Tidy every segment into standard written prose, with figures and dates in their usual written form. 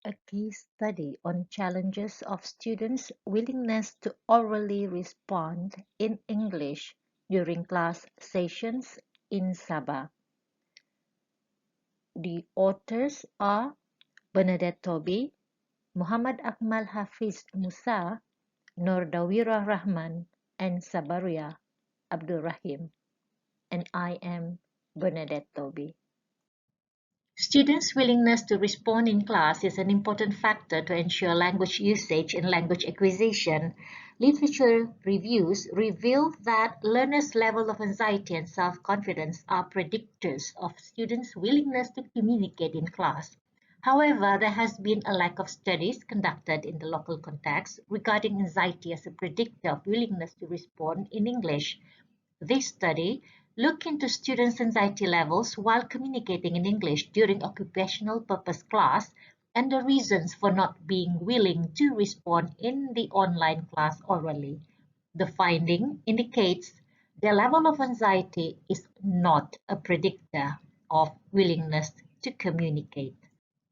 A case study on challenges of students' willingness to orally respond in English during class sessions in Sabah. The authors are Bernadette Tobi, Muhammad Akmal Hafiz Musa, Nur Dawira Rahman, and Sabaria Abdul Rahim. And I am Bernadette Tobi. Students' willingness to respond in class is an important factor to ensure language usage and language acquisition. Literature reviews reveal that learners' level of anxiety and self-confidence are predictors of students' willingness to communicate in class. However, there has been a lack of studies conducted in the local context regarding anxiety as a predictor of willingness to respond in English. This study looked into students' anxiety levels while communicating in English during occupational purpose class and the reasons for not being willing to respond in the online class orally. The finding indicates the level of anxiety is not a predictor of willingness to communicate.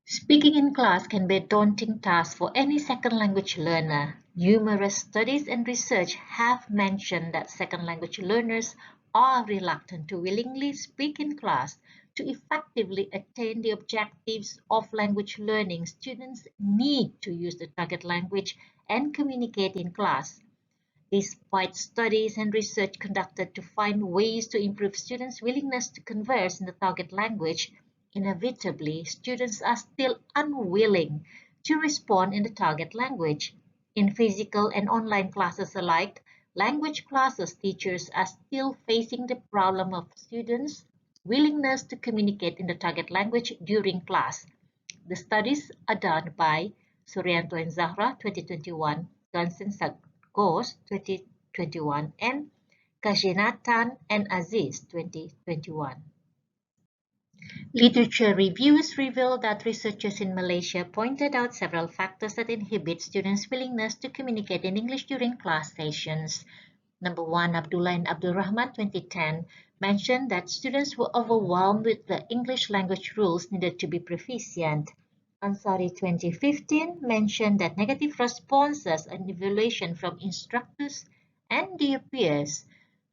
Speaking in class can be a daunting task for any second language learner. Numerous studies and research have mentioned that second language learners are reluctant to willingly speak in class. To effectively attain the objectives of language learning, students need to use the target language and communicate in class. Despite studies and research conducted to find ways to improve students' willingness to converse in the target language, inevitably, students are still unwilling to respond in the target language. In physical and online classes alike, language classes teachers are still facing the problem of students' willingness to communicate in the target language during class. The studies are done by Suryanto and Zahra 2021, Johnson Ghost 2021, and Kashinatan and Aziz 2021. Literature reviews reveal that researchers in Malaysia pointed out several factors that inhibit students' willingness to communicate in English during class sessions. Number 1, Abdullah and Abdul Rahman 2010 mentioned that students were overwhelmed with the English language rules needed to be proficient. Ansari 2015 mentioned that negative responses and evaluation from instructors and their peers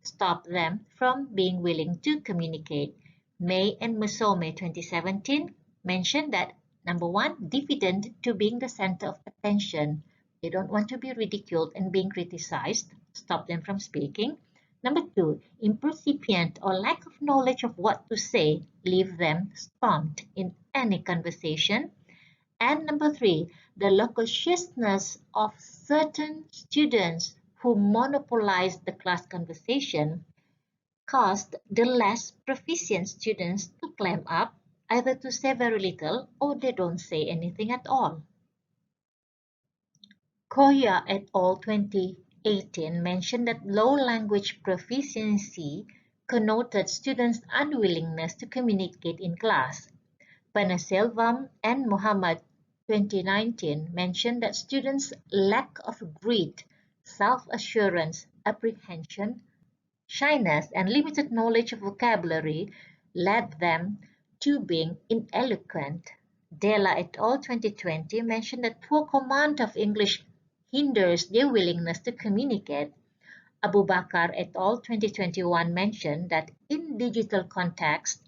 stopped them from being willing to communicate. May and Musome 2017 mentioned that number 1, diffident to being the center of attention. They don't want to be ridiculed and being criticized, stop them from speaking. Number 2, impercipient or lack of knowledge of what to say, leave them stumped in any conversation. And number 3, the locutiousness of certain students who monopolize the class conversation caused the less proficient students to clam up, either to say very little or they don't say anything at all. Koya et al. 2018 mentioned that low language proficiency connoted students' unwillingness to communicate in class. Panaselvam and Muhammad 2019 mentioned that students' lack of grit, self-assurance, apprehension, shyness, and limited knowledge of vocabulary led them to being ineloquent. Della et al. 2020 mentioned that poor command of English hinders their willingness to communicate. Abu Bakar et al. 2021 mentioned that in digital context,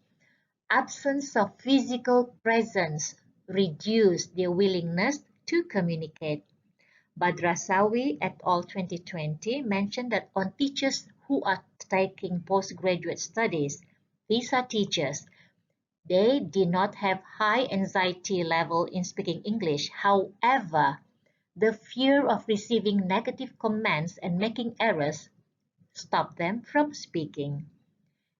absence of physical presence reduced their willingness to communicate. Badrasawi et al. 2020 mentioned that on teachers who are taking postgraduate studies, these are teachers, they did not have high anxiety level in speaking English. However, the fear of receiving negative comments and making errors stopped them from speaking.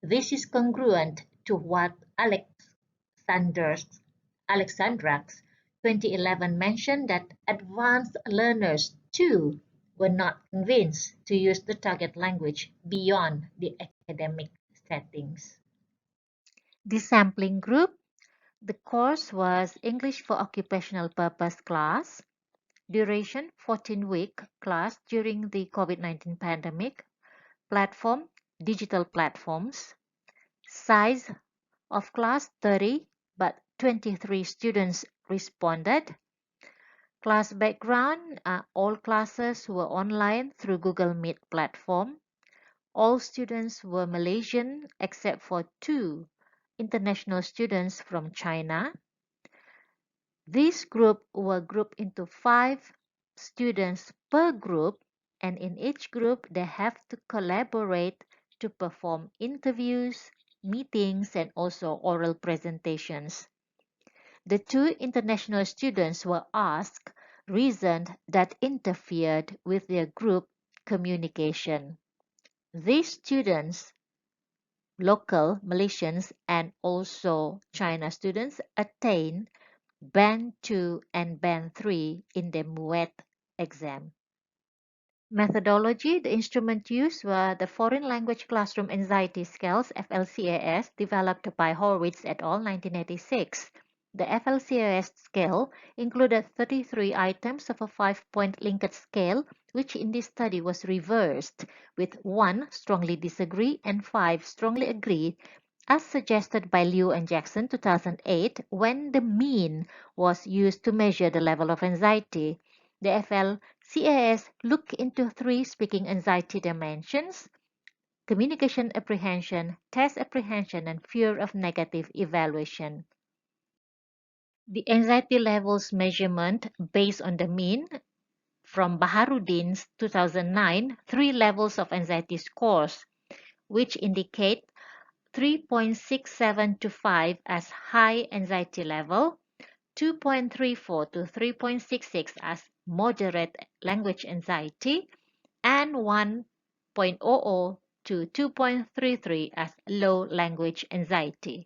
This is congruent to what Alexandrax 2011 mentioned that advanced learners too were not convinced to use the target language beyond the academic settings. The sampling group, the course was English for Occupational Purpose class, duration 14-week class during the COVID-19 pandemic, platform, digital platforms, size of class 30, but 23 students responded. Class background, all classes were online through Google Meet platform. All students were Malaysian except for 2 international students from China. These groups were grouped into 5 students per group, and in each group they have to collaborate to perform interviews, meetings, and also oral presentations. The 2 international students were asked reasons that interfered with their group communication. These students, local Malaysians and also China students, attained Band 2 and Band 3 in the MUET exam. Methodology, the instrument used were the Foreign Language Classroom Anxiety Scales, FLCAS, developed by Horwitz et al. 1986. The FLCAS scale included 33 items of a 5-point Likert scale, which in this study was reversed, with 1 strongly disagree and 5 strongly agree, as suggested by Liu and Jackson 2008, when the mean was used to measure the level of anxiety. The FLCAS looked into 3 speaking anxiety dimensions: communication apprehension, test apprehension, and fear of negative evaluation. The anxiety levels measurement based on the mean from Baharuddin's 2009 3 levels of anxiety scores, which indicate 3.67 to 5 as high anxiety level, 2.34 to 3.66 as moderate language anxiety, and 1.00 to 2.33 as low language anxiety.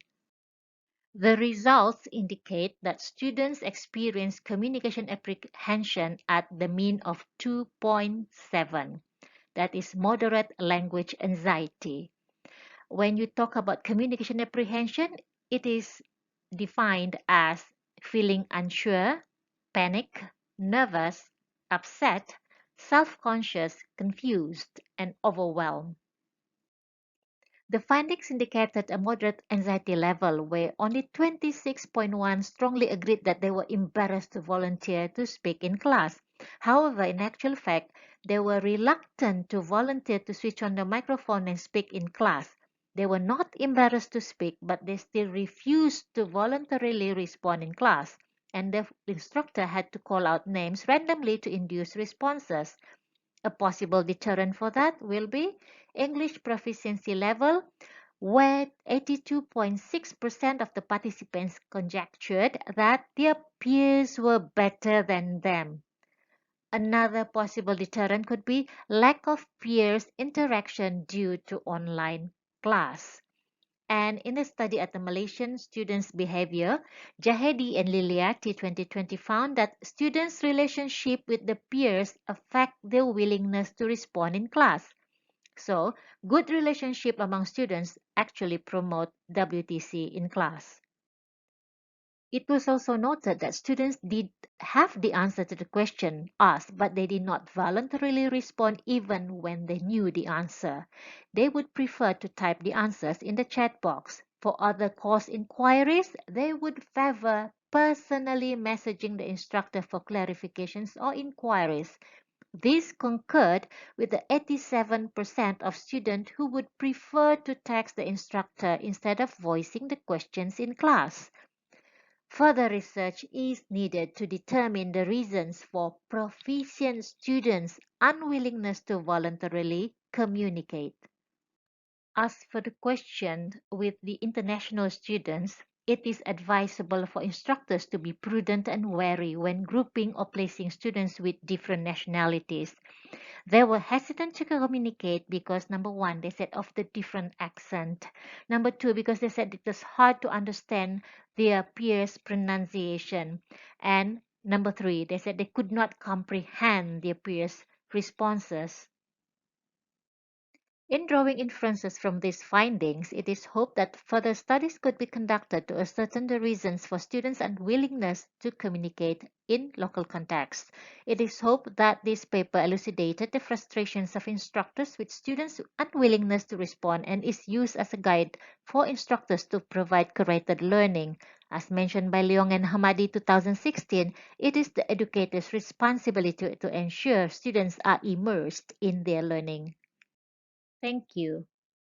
The results indicate that students experience communication apprehension at the mean of 2.7, that is moderate language anxiety. When you talk about communication apprehension, it is defined as feeling unsure, panic, nervous, upset, self-conscious, confused, and overwhelmed. The findings indicated a moderate anxiety level where only 26.1 strongly agreed that they were embarrassed to volunteer to speak in class. However, in actual fact, they were reluctant to volunteer to switch on the microphone and speak in class. They were not embarrassed to speak, but they still refused to voluntarily respond in class, and the instructor had to call out names randomly to induce responses. A possible deterrent for that will be English proficiency level, where 82.6% of the participants conjectured that their peers were better than them. Another possible deterrent could be lack of peers interaction due to online class. And in a study at the Malaysian students' behavior, Jahedi and Liliati 2020 found that students' relationship with the peers affect their willingness to respond in class. So, good relationship among students actually promote WTC in class. It was also noted that students did have the answer to the question asked, but they did not voluntarily respond even when they knew the answer. They would prefer to type the answers in the chat box. For other course inquiries, they would favor personally messaging the instructor for clarifications or inquiries. This concurred with the 87% of students who would prefer to text the instructor instead of voicing the questions in class. Further research is needed to determine the reasons for proficient students' unwillingness to voluntarily communicate. As for the question with the international students, it is advisable for instructors to be prudent and wary when grouping or placing students with different nationalities. They were hesitant to communicate because number one, they said of the different accent. Number two, because they said it was hard to understand their peers' pronunciation. And number three, they said they could not comprehend their peers' responses. In drawing inferences from these findings, it is hoped that further studies could be conducted to ascertain the reasons for students' unwillingness to communicate in local contexts. It is hoped that this paper elucidated the frustrations of instructors with students' unwillingness to respond and is used as a guide for instructors to provide curated learning As mentioned by Leong and Hamadi 2016, it is the educator's responsibility to ensure students are immersed in their learning. Thank you.